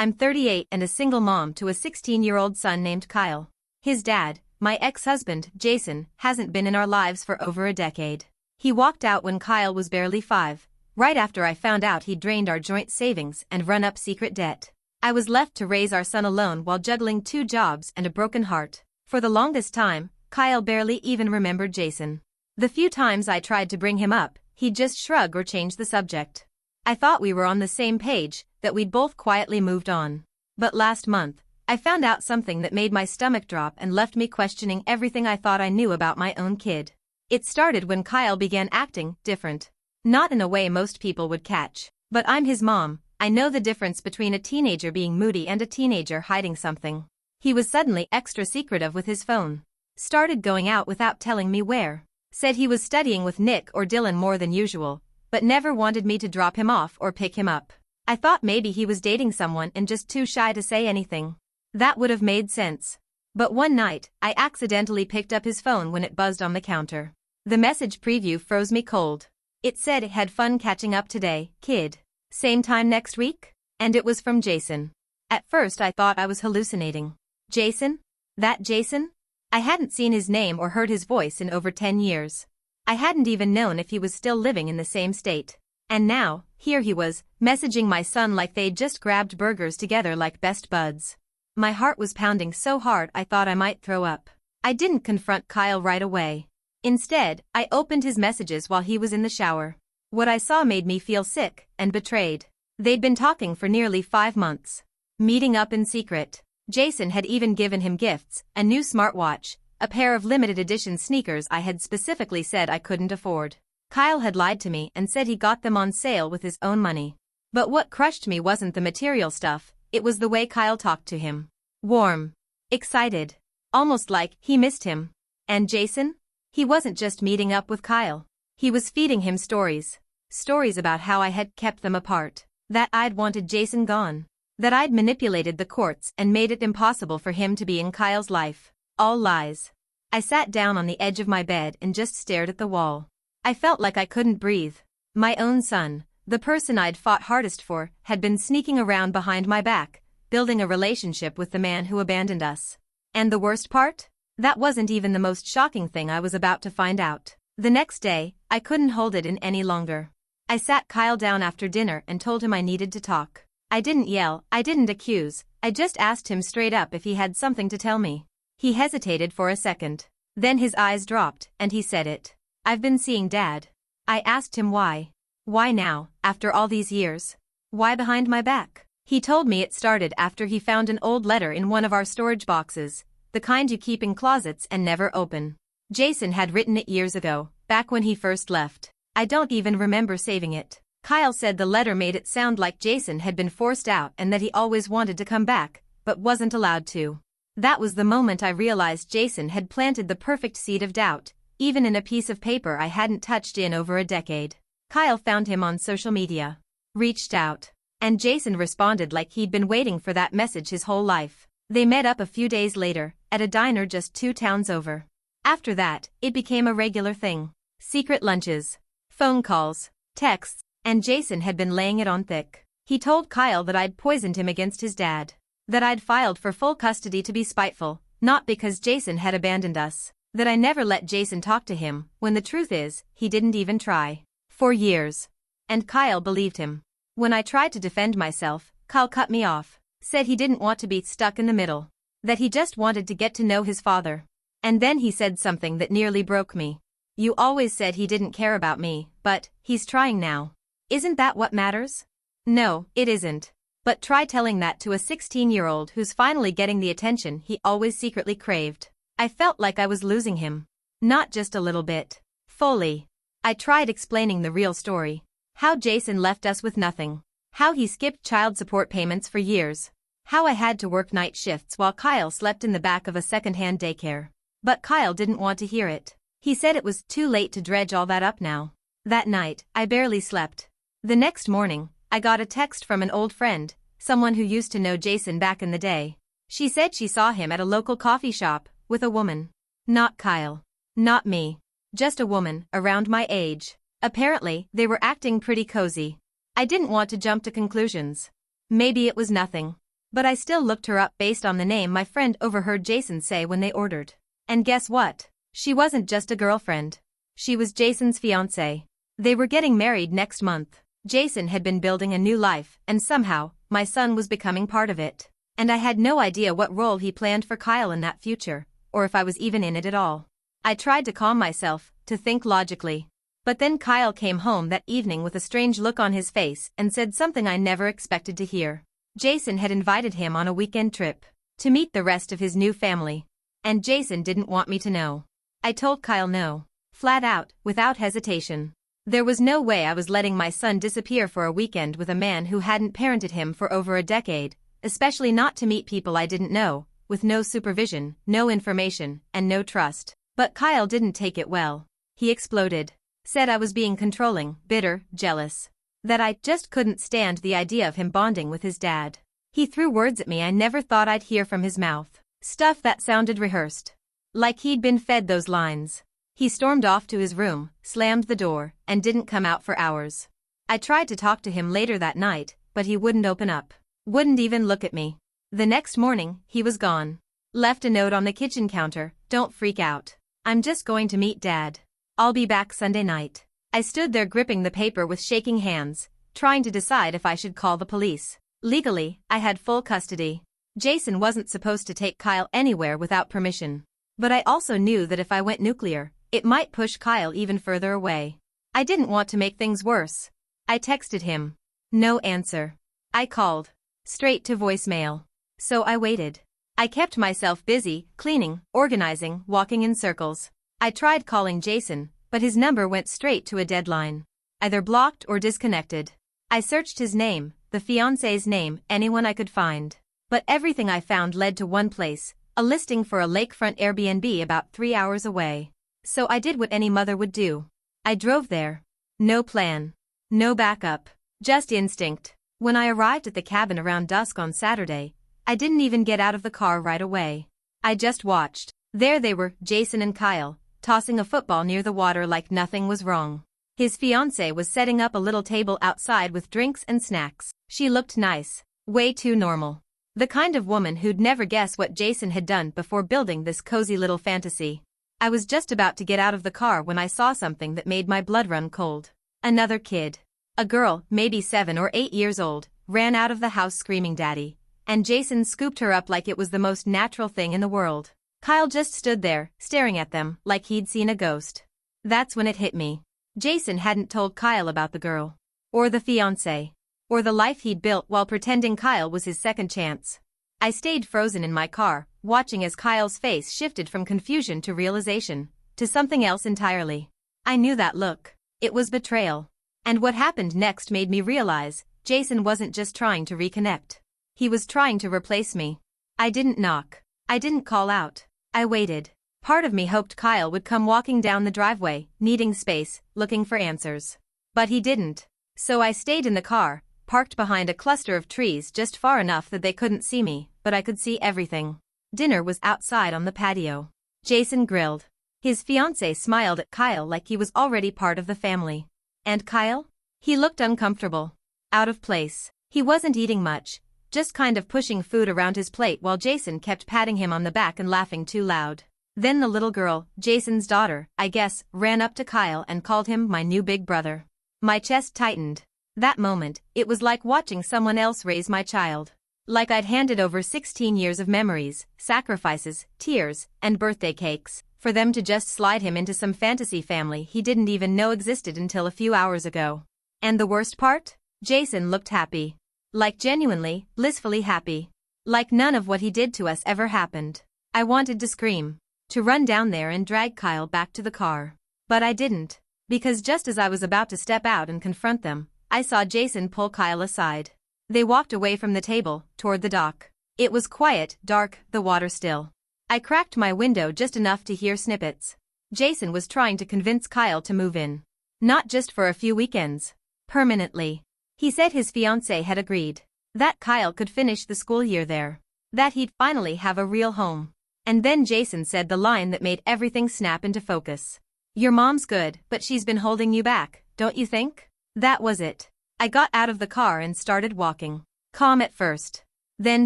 I'm 38 and a single mom to a 16-year-old son named Kyle. His dad, my ex-husband, Jason, hasn't been in our lives for over a decade. He walked out when Kyle was barely 5, right after I found out he'd drained our joint savings and run up secret debt. I was left to raise our son alone while juggling 2 jobs and a broken heart. For the longest time, Kyle barely even remembered Jason. The few times I tried to bring him up, he'd just shrug or change the subject. I thought we were on the same page, that we'd both quietly moved on. But last month, I found out something that made my stomach drop and left me questioning everything I thought I knew about my own kid. It started when Kyle began acting different. Not in a way most people would catch. But I'm his mom, I know the difference between a teenager being moody and a teenager hiding something. He was suddenly extra secretive with his phone. Started going out without telling me where. Said he was studying with Nick or Dylan more than usual, but never wanted me to drop him off or pick him up. I thought maybe he was dating someone and just too shy to say anything. That would have made sense. But one night, I accidentally picked up his phone when it buzzed on the counter. The message preview froze me cold. It said it had fun catching up today, kid. Same time next week? And it was from Jason. At first I thought I was hallucinating. Jason? That Jason? I hadn't seen his name or heard his voice in over 10 years. I hadn't even known if he was still living in the same state. And now, here he was, messaging my son like they'd just grabbed burgers together like best buds. My heart was pounding so hard I thought I might throw up. I didn't confront Kyle right away. Instead, I opened his messages while he was in the shower. What I saw made me feel sick and betrayed. They'd been talking for nearly 5 months. Meeting up in secret. Jason had even given him gifts, a new smartwatch, a pair of limited edition sneakers I had specifically said I couldn't afford. Kyle had lied to me and said he got them on sale with his own money. But what crushed me wasn't the material stuff, it was the way Kyle talked to him. Warm. Excited. Almost like he missed him. And Jason? He wasn't just meeting up with Kyle. He was feeding him stories. Stories about how I had kept them apart. That I'd wanted Jason gone. That I'd manipulated the courts and made it impossible for him to be in Kyle's life. All lies. I sat down on the edge of my bed and just stared at the wall. I felt like I couldn't breathe. My own son, the person I'd fought hardest for, had been sneaking around behind my back, building a relationship with the man who abandoned us. And the worst part? That wasn't even the most shocking thing I was about to find out. The next day, I couldn't hold it in any longer. I sat Kyle down after dinner and told him I needed to talk. I didn't yell, I didn't accuse, I just asked him straight up if he had something to tell me. He hesitated for a second. Then his eyes dropped, and he said it. I've been seeing Dad. I asked him why. Why now, after all these years? Why behind my back? He told me it started after he found an old letter in one of our storage boxes, the kind you keep in closets and never open. Jason had written it years ago, back when he first left. I don't even remember saving it. Kyle said the letter made it sound like Jason had been forced out and that he always wanted to come back, but wasn't allowed to. That was the moment I realized Jason had planted the perfect seed of doubt, even in a piece of paper I hadn't touched in over a decade. Kyle found him on social media. Reached out. And Jason responded like he'd been waiting for that message his whole life. They met up a few days later, at a diner just 2 towns over. After that, it became a regular thing. Secret lunches. Phone calls. Texts. And Jason had been laying it on thick. He told Kyle that I'd poisoned him against his dad. That I'd filed for full custody to be spiteful, not because Jason had abandoned us. That I never let Jason talk to him, when the truth is, he didn't even try. For years. And Kyle believed him. When I tried to defend myself, Kyle cut me off. Said he didn't want to be stuck in the middle. That he just wanted to get to know his father. And then he said something that nearly broke me. You always said he didn't care about me, but he's trying now. Isn't that what matters? No, it isn't. But try telling that to a 16-year-old who's finally getting the attention he always secretly craved. I felt like I was losing him. Not just a little bit. Fully. I tried explaining the real story. How Jason left us with nothing. How he skipped child support payments for years. How I had to work night shifts while Kyle slept in the back of a second-hand daycare. But Kyle didn't want to hear it. He said it was too late to dredge all that up now. That night, I barely slept. The next morning, I got a text from an old friend, someone who used to know Jason back in the day. She said she saw him at a local coffee shop, with a woman. Not Kyle. Not me. Just a woman, around my age. Apparently, they were acting pretty cozy. I didn't want to jump to conclusions. Maybe it was nothing. But I still looked her up based on the name my friend overheard Jason say when they ordered. And guess what? She wasn't just a girlfriend. She was Jason's fiancée. They were getting married next month. Jason had been building a new life, and somehow, my son was becoming part of it. And I had no idea what role he planned for Kyle in that future, or if I was even in it at all. I tried to calm myself, to think logically. But then Kyle came home that evening with a strange look on his face and said something I never expected to hear. Jason had invited him on a weekend trip to meet the rest of his new family. And Jason didn't want me to know. I told Kyle no. Flat out, without hesitation. There was no way I was letting my son disappear for a weekend with a man who hadn't parented him for over a decade, especially not to meet people I didn't know, with no supervision, no information, and no trust. But Kyle didn't take it well. He exploded. Said I was being controlling, bitter, jealous. That I just couldn't stand the idea of him bonding with his dad. He threw words at me I never thought I'd hear from his mouth. Stuff that sounded rehearsed. Like he'd been fed those lines. He stormed off to his room, slammed the door, and didn't come out for hours. I tried to talk to him later that night, but he wouldn't open up. Wouldn't even look at me. The next morning, he was gone. Left a note on the kitchen counter, "Don't freak out. I'm just going to meet Dad. I'll be back Sunday night." I stood there gripping the paper with shaking hands, trying to decide if I should call the police. Legally, I had full custody. Jason wasn't supposed to take Kyle anywhere without permission. But I also knew that if I went nuclear, it might push Kyle even further away. I didn't want to make things worse. I texted him. No answer. I called. Straight to voicemail. So I waited. I kept myself busy, cleaning, organizing, walking in circles. I tried calling Jason, but his number went straight to a deadline. Either blocked or disconnected. I searched his name, the fiancé's name, anyone I could find. But everything I found led to one place, a listing for a lakefront Airbnb about 3 hours away. So I did what any mother would do. I drove there. No plan. No backup. Just instinct. When I arrived at the cabin around dusk on Saturday, I didn't even get out of the car right away. I just watched. There they were, Jason and Kyle, tossing a football near the water like nothing was wrong. His fiancée was setting up a little table outside with drinks and snacks. She looked nice. Way too normal. The kind of woman who'd never guess what Jason had done before building this cozy little fantasy. I was just about to get out of the car when I saw something that made my blood run cold. Another kid. A girl, maybe 7 or 8 years old, ran out of the house screaming "Daddy," and Jason scooped her up like it was the most natural thing in the world. Kyle just stood there, staring at them, like he'd seen a ghost. That's when it hit me. Jason hadn't told Kyle about the girl. Or the fiancé. Or the life he'd built while pretending Kyle was his second chance. I stayed frozen in my car, watching as Kyle's face shifted from confusion to realization, to something else entirely. I knew that look. It was betrayal. And what happened next made me realize, Jason wasn't just trying to reconnect. He was trying to replace me. I didn't knock. I didn't call out. I waited. Part of me hoped Kyle would come walking down the driveway, needing space, looking for answers. But he didn't. So I stayed in the car, parked behind a cluster of trees just far enough that they couldn't see me, but I could see everything. Dinner was outside on the patio. Jason grilled. His fiancée smiled at Kyle like he was already part of the family. And Kyle? He looked uncomfortable. Out of place. He wasn't eating much, just kind of pushing food around his plate while Jason kept patting him on the back and laughing too loud. Then the little girl, Jason's daughter, I guess, ran up to Kyle and called him my new big brother. My chest tightened. That moment, it was like watching someone else raise my child. Like I'd handed over 16 years of memories, sacrifices, tears, and birthday cakes, for them to just slide him into some fantasy family he didn't even know existed until a few hours ago. And the worst part? Jason looked happy. Like genuinely, blissfully happy. Like none of what he did to us ever happened. I wanted to scream. To run down there and drag Kyle back to the car. But I didn't. Because just as I was about to step out and confront them, I saw Jason pull Kyle aside. They walked away from the table, toward the dock. It was quiet, dark, the water still. I cracked my window just enough to hear snippets. Jason was trying to convince Kyle to move in. Not just for a few weekends. Permanently. He said his fiancée had agreed. That Kyle could finish the school year there. That he'd finally have a real home. And then Jason said the line that made everything snap into focus. "Your mom's good, but she's been holding you back, don't you think?" That was it. I got out of the car and started walking. Calm at first. Then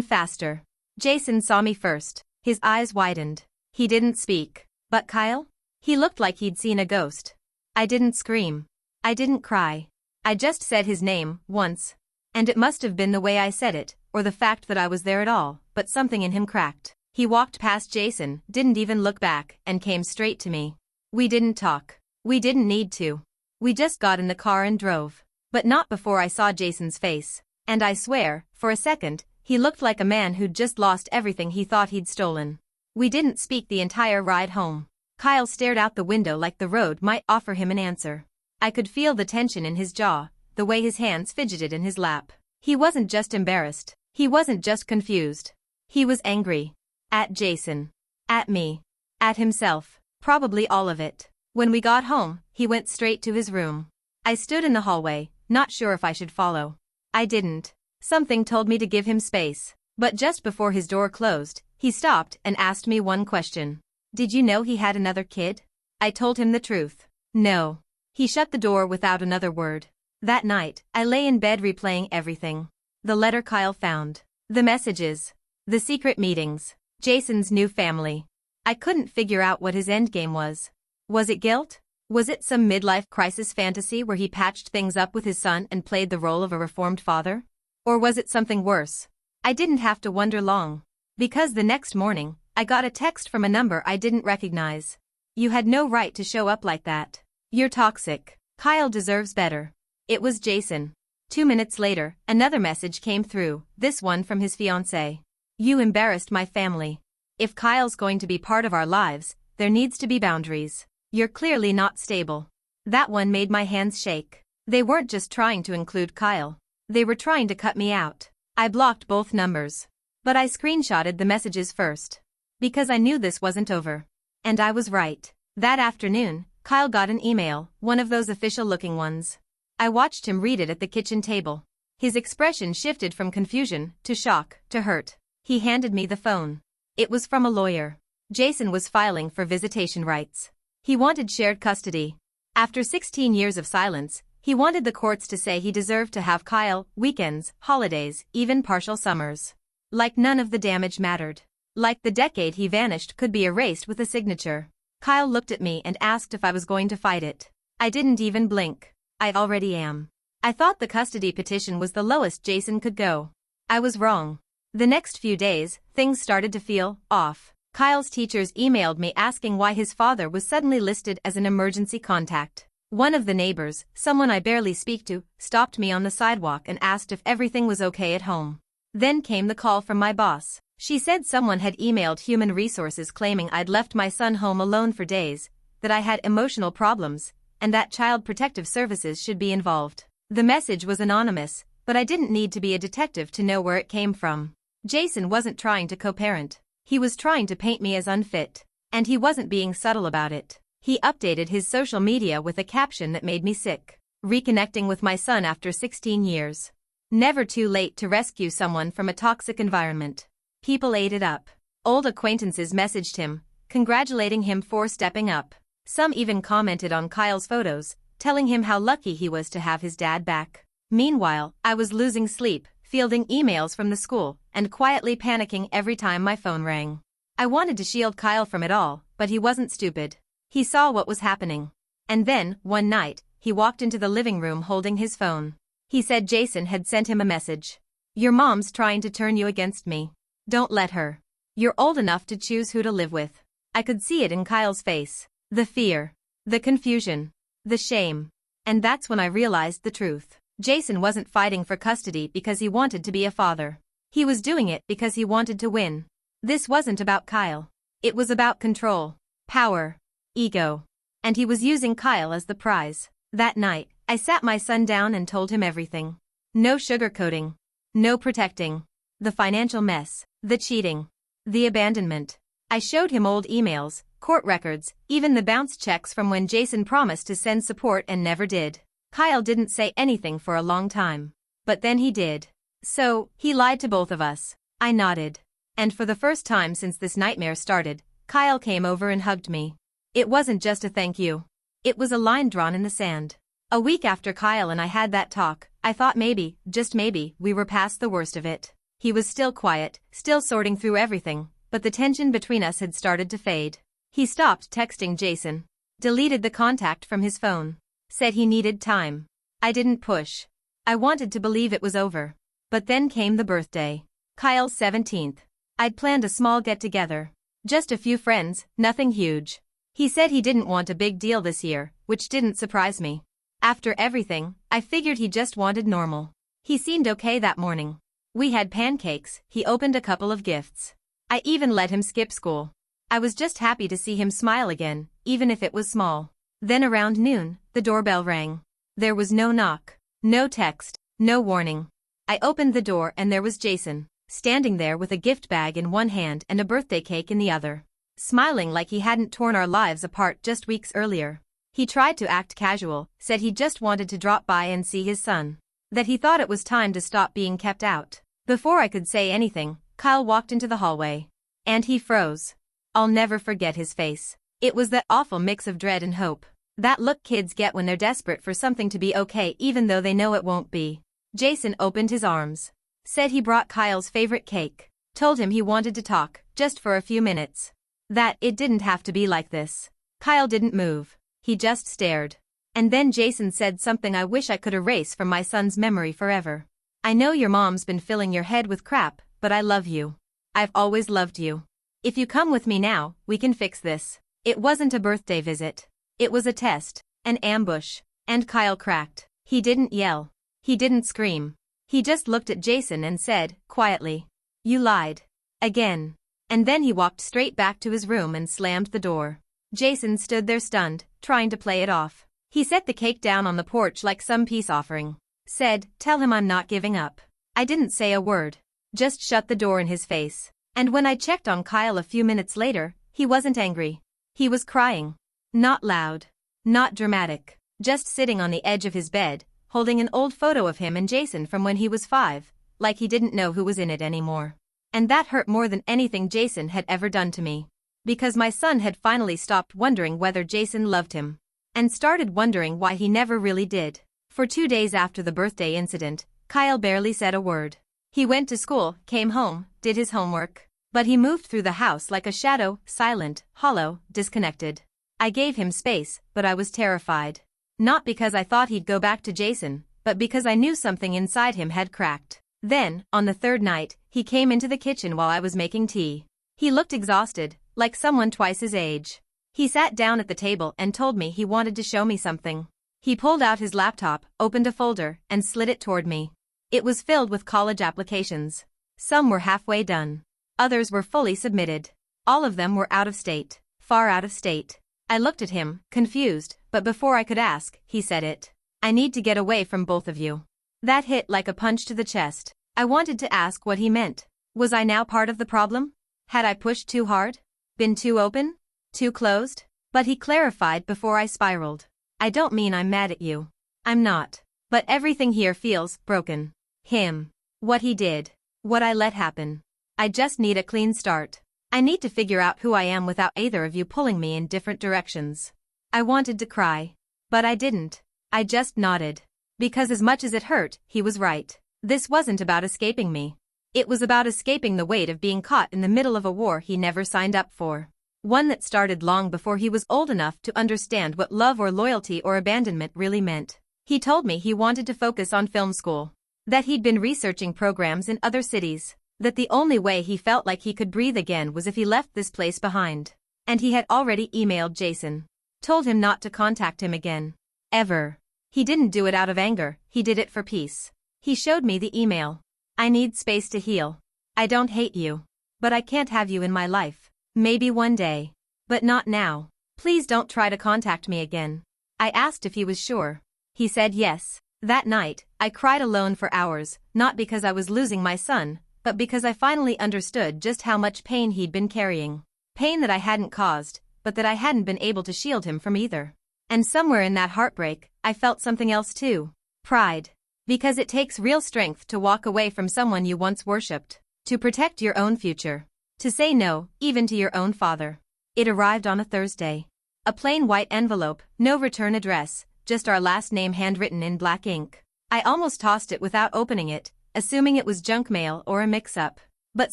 faster. Jason saw me first. His eyes widened. He didn't speak. But Kyle? He looked like he'd seen a ghost. I didn't scream. I didn't cry. I just said his name, once. And it must have been the way I said it, or the fact that I was there at all, but something in him cracked. He walked past Jason, didn't even look back, and came straight to me. We didn't talk. We didn't need to. We just got in the car and drove. But not before I saw Jason's face. And I swear, for a second, he looked like a man who'd just lost everything he thought he'd stolen. We didn't speak the entire ride home. Kyle stared out the window like the road might offer him an answer. I could feel the tension in his jaw, the way his hands fidgeted in his lap. He wasn't just embarrassed. He wasn't just confused. He was angry. At Jason. At me. At himself. Probably all of it. When we got home, he went straight to his room. I stood in the hallway, not sure if I should follow. I didn't. Something told me to give him space. But just before his door closed, he stopped and asked me one question. Did you know he had another kid? I told him the truth. No. He shut the door without another word. That night, I lay in bed replaying everything. The letter Kyle found. The messages. The secret meetings. Jason's new family. I couldn't figure out what his endgame was. Was it guilt? Was it some midlife crisis fantasy where he patched things up with his son and played the role of a reformed father? Or was it something worse? I didn't have to wonder long. Because the next morning, I got a text from a number I didn't recognize. You had no right to show up like that. You're toxic. Kyle deserves better. It was Jason. 2 minutes later, another message came through, this one from his fiancée. You embarrassed my family. If Kyle's going to be part of our lives, there needs to be boundaries. You're clearly not stable. That one made my hands shake. They weren't just trying to include Kyle. They were trying to cut me out. I blocked both numbers. But I screenshotted the messages first. Because I knew this wasn't over. And I was right. That afternoon, Kyle got an email, one of those official-looking ones. I watched him read it at the kitchen table. His expression shifted from confusion, to shock, to hurt. He handed me the phone. It was from a lawyer. Jason was filing for visitation rights. He wanted shared custody. After 16 years of silence, he wanted the courts to say he deserved to have Kyle, weekends, holidays, even partial summers. Like none of the damage mattered. Like the decade he vanished could be erased with a signature. Kyle looked at me and asked if I was going to fight it. I didn't even blink. I already am. I thought the custody petition was the lowest Jason could go. I was wrong. The next few days, things started to feel off. Kyle's teachers emailed me asking why his father was suddenly listed as an emergency contact. One of the neighbors, someone I barely speak to, stopped me on the sidewalk and asked if everything was okay at home. Then came the call from my boss. She said someone had emailed Human Resources claiming I'd left my son home alone for days, that I had emotional problems, and that Child Protective Services should be involved. The message was anonymous, but I didn't need to be a detective to know where it came from. Jason wasn't trying to co-parent. He was trying to paint me as unfit. And he wasn't being subtle about it. He updated his social media with a caption that made me sick. Reconnecting with my son after 16 years. Never too late to rescue someone from a toxic environment. People ate it up. Old acquaintances messaged him, congratulating him for stepping up. Some even commented on Kyle's photos, telling him how lucky he was to have his dad back. Meanwhile, I was losing sleep, fielding emails from the school, and quietly panicking every time my phone rang. I wanted to shield Kyle from it all, but he wasn't stupid. He saw what was happening. And then, one night, he walked into the living room holding his phone. He said Jason had sent him a message. Your mom's trying to turn you against me. Don't let her. You're old enough to choose who to live with. I could see it in Kyle's face. The fear. The confusion. The shame. And that's when I realized the truth. Jason wasn't fighting for custody because he wanted to be a father. He was doing it because he wanted to win. This wasn't about Kyle. It was about control, power, ego. And he was using Kyle as the prize. That night, I sat my son down and told him everything. No sugarcoating. No protecting. The financial mess. The cheating. The abandonment. I showed him old emails, court records, even the bounce checks from when Jason promised to send support and never did. Kyle didn't say anything for a long time. But then he did. So, he lied to both of us. I nodded. And for the first time since this nightmare started, Kyle came over and hugged me. It wasn't just a thank you. It was a line drawn in the sand. A week after Kyle and I had that talk, I thought maybe, just maybe, we were past the worst of it. He was still quiet, still sorting through everything, but the tension between us had started to fade. He stopped texting Jason, deleted the contact from his phone, said he needed time. I didn't push. I wanted to believe it was over. But then came the birthday. Kyle's 17th. I'd planned a small get-together. Just a few friends, nothing huge. He said he didn't want a big deal this year, which didn't surprise me. After everything, I figured he just wanted normal. He seemed okay that morning. We had pancakes, he opened a couple of gifts. I even let him skip school. I was just happy to see him smile again, even if it was small. Then around noon, the doorbell rang. There was no knock, no text, no warning. I opened the door and there was Jason, standing there with a gift bag in one hand and a birthday cake in the other, smiling like he hadn't torn our lives apart just weeks earlier. He tried to act casual, said he just wanted to drop by and see his son, that he thought it was time to stop being kept out. Before I could say anything, Kyle walked into the hallway. And he froze. I'll never forget his face. It was that awful mix of dread and hope. That look kids get when they're desperate for something to be okay even though they know it won't be. Jason opened his arms. Said he brought Kyle's favorite cake. Told him he wanted to talk, just for a few minutes. That it didn't have to be like this. Kyle didn't move. He just stared. And then Jason said something I wish I could erase from my son's memory forever. I know your mom's been filling your head with crap, but I love you. I've always loved you. If you come with me now, we can fix this. It wasn't a birthday visit. It was a test, an ambush. And Kyle cracked. He didn't yell. He didn't scream. He just looked at Jason and said, quietly, "You lied. Again." And then he walked straight back to his room and slammed the door. Jason stood there stunned, trying to play it off. He set the cake down on the porch like some peace offering. Said, "Tell him I'm not giving up." I didn't say a word. Just shut the door in his face. And when I checked on Kyle a few minutes later, he wasn't angry. He was crying. Not loud. Not dramatic. Just sitting on the edge of his bed, holding an old photo of him and Jason from when he was 5, like he didn't know who was in it anymore. And that hurt more than anything Jason had ever done to me. Because my son had finally stopped wondering whether Jason loved him. And started wondering why he never really did. For 2 days after the birthday incident, Kyle barely said a word. He went to school, came home, did his homework. But he moved through the house like a shadow, silent, hollow, disconnected. I gave him space, but I was terrified. Not because I thought he'd go back to Jason, but because I knew something inside him had cracked. Then, on the third night, he came into the kitchen while I was making tea. He looked exhausted, like someone twice his age. He sat down at the table and told me he wanted to show me something. He pulled out his laptop, opened a folder, and slid it toward me. It was filled with college applications. Some were halfway done. Others were fully submitted. All of them were out of state, far out of state. I looked at him, confused, but before I could ask, he said it. "I need to get away from both of you." That hit like a punch to the chest. I wanted to ask what he meant. Was I now part of the problem? Had I pushed too hard? Been too open? Too closed? But he clarified before I spiraled. "I don't mean I'm mad at you. I'm not. But everything here feels broken. Him. What he did. What I let happen. I just need a clean start. I need to figure out who I am without either of you pulling me in different directions." I wanted to cry. But I didn't. I just nodded. Because as much as it hurt, he was right. This wasn't about escaping me. It was about escaping the weight of being caught in the middle of a war he never signed up for. One that started long before he was old enough to understand what love or loyalty or abandonment really meant. He told me he wanted to focus on film school. That he'd been researching programs in other cities. That the only way he felt like he could breathe again was if he left this place behind. And he had already emailed Jason. Told him not to contact him again. Ever. He didn't do it out of anger, he did it for peace. He showed me the email. "I need space to heal. I don't hate you. But I can't have you in my life. Maybe one day. But not now. Please don't try to contact me again." I asked if he was sure. He said yes. That night, I cried alone for hours, not because I was losing my son, but because I finally understood just how much pain he'd been carrying. Pain that I hadn't caused, but that I hadn't been able to shield him from either. And somewhere in that heartbreak, I felt something else too. Pride. Because it takes real strength to walk away from someone you once worshipped. To protect your own future. To say no, even to your own father. It arrived on a Thursday. A plain white envelope, no return address, just our last name handwritten in black ink. I almost tossed it without opening it, assuming it was junk mail or a mix-up. But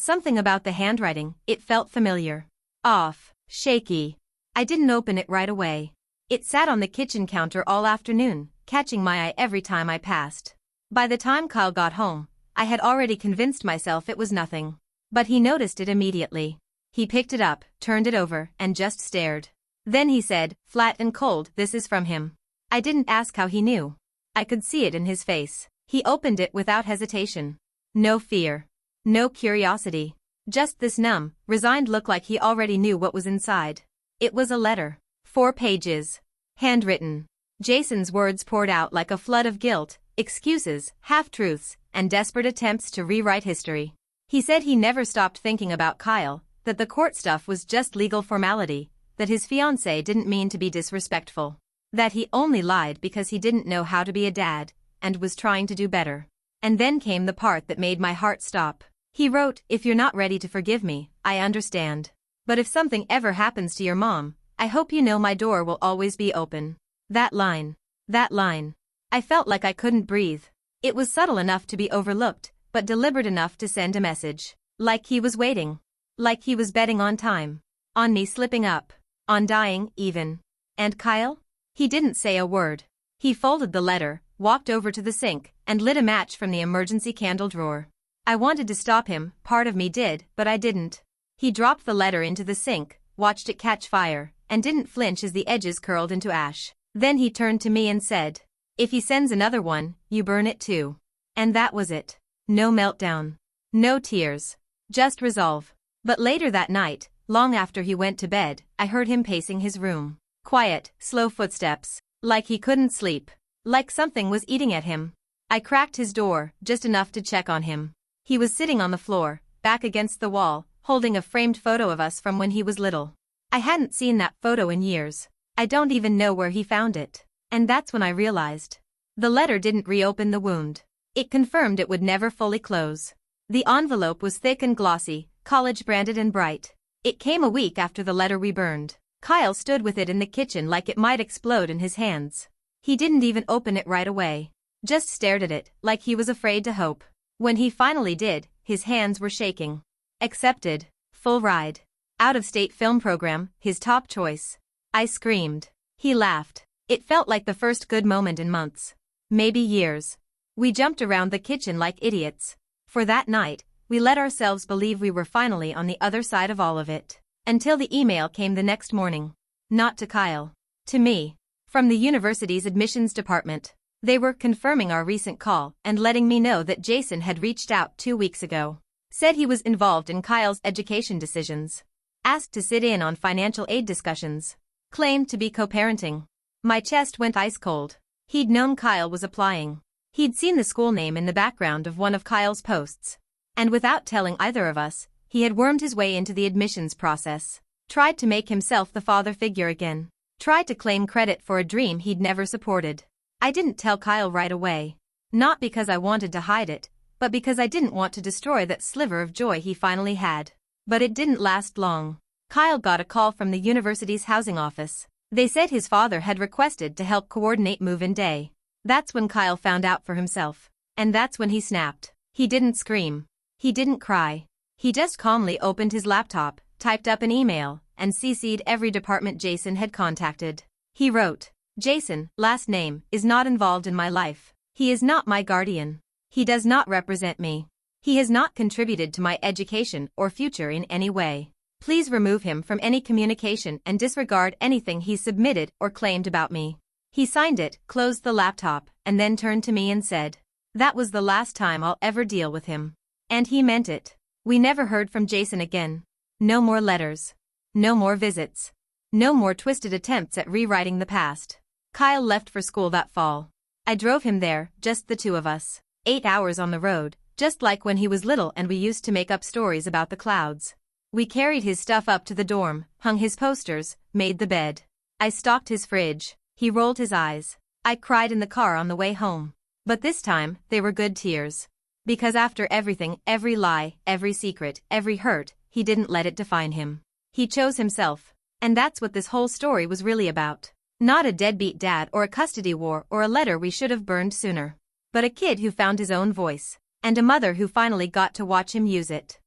something about the handwriting, it felt familiar. Off, shaky. I didn't open it right away. It sat on the kitchen counter all afternoon, catching my eye every time I passed. By the time Kyle got home, I had already convinced myself it was nothing. But he noticed it immediately. He picked it up, turned it over, and just stared. Then he said, flat and cold, "This is from him." I didn't ask how he knew. I could see it in his face. He opened it without hesitation. No fear. No curiosity. Just this numb, resigned look like he already knew what was inside. It was a letter. 4 pages. Handwritten. Jason's words poured out like a flood of guilt, excuses, half-truths, and desperate attempts to rewrite history. He said he never stopped thinking about Kyle, that the court stuff was just legal formality, that his fiancée didn't mean to be disrespectful, that he only lied because he didn't know how to be a dad, and was trying to do better. And then came the part that made my heart stop. He wrote, "If you're not ready to forgive me, I understand. But if something ever happens to your mom, I hope you know my door will always be open." That line. That line. I felt like I couldn't breathe. It was subtle enough to be overlooked, but deliberate enough to send a message. Like he was waiting. Like he was betting on time. On me slipping up. On dying, even. And Kyle? He didn't say a word. He folded the letter, walked over to the sink, and lit a match from the emergency candle drawer. I wanted to stop him, part of me did, but I didn't. He dropped the letter into the sink, watched it catch fire, and didn't flinch as the edges curled into ash. Then he turned to me and said, "If he sends another one, you burn it too." And that was it. No meltdown. No tears. Just resolve. But later that night, long after he went to bed, I heard him pacing his room. Quiet, slow footsteps. Like he couldn't sleep. Like something was eating at him. I cracked his door, just enough to check on him. He was sitting on the floor, back against the wall, holding a framed photo of us from when he was little. I hadn't seen that photo in years. I don't even know where he found it. And that's when I realized. The letter didn't reopen the wound. It confirmed it would never fully close. The envelope was thick and glossy, college-branded and bright. It came a week after the letter we burned. Kyle stood with it in the kitchen like it might explode in his hands. He didn't even open it right away. Just stared at it, like he was afraid to hope. When he finally did, his hands were shaking. Accepted. Full ride. Out-of-state film program, his top choice. I screamed. He laughed. It felt like the first good moment in months. Maybe years. We jumped around the kitchen like idiots. For that night, we let ourselves believe we were finally on the other side of all of it. Until the email came the next morning. Not to Kyle. To me. From the university's admissions department. They were confirming our recent call and letting me know that Jason had reached out 2 weeks ago. Said he was involved in Kyle's education decisions. Asked to sit in on financial aid discussions. Claimed to be co-parenting. My chest went ice cold. He'd known Kyle was applying. He'd seen the school name in the background of one of Kyle's posts. And without telling either of us, he had wormed his way into the admissions process. Tried to make himself the father figure again. Tried to claim credit for a dream he'd never supported. I didn't tell Kyle right away. Not because I wanted to hide it, but because I didn't want to destroy that sliver of joy he finally had. But it didn't last long. Kyle got a call from the university's housing office. They said his father had requested to help coordinate move-in day. That's when Kyle found out for himself. And that's when he snapped. He didn't scream. He didn't cry. He just calmly opened his laptop, typed up an email, and CC'd every department Jason had contacted. He wrote, "Jason, last name, is not involved in my life. He is not my guardian. He does not represent me. He has not contributed to my education or future in any way. Please remove him from any communication and disregard anything he submitted or claimed about me." He signed it, closed the laptop, and then turned to me and said, "That was the last time I'll ever deal with him." And he meant it. We never heard from Jason again. No more letters. No more visits. No more twisted attempts at rewriting the past. Kyle left for school that fall. I drove him there, just the two of us. 8 hours on the road, just like when he was little and we used to make up stories about the clouds. We carried his stuff up to the dorm, hung his posters, made the bed. I stocked his fridge. He rolled his eyes. I cried in the car on the way home. But this time, they were good tears. Because after everything, every lie, every secret, every hurt, he didn't let it define him. He chose himself. And that's what this whole story was really about. Not a deadbeat dad or a custody war or a letter we should have burned sooner. But a kid who found his own voice. and a mother who finally got to watch him use it.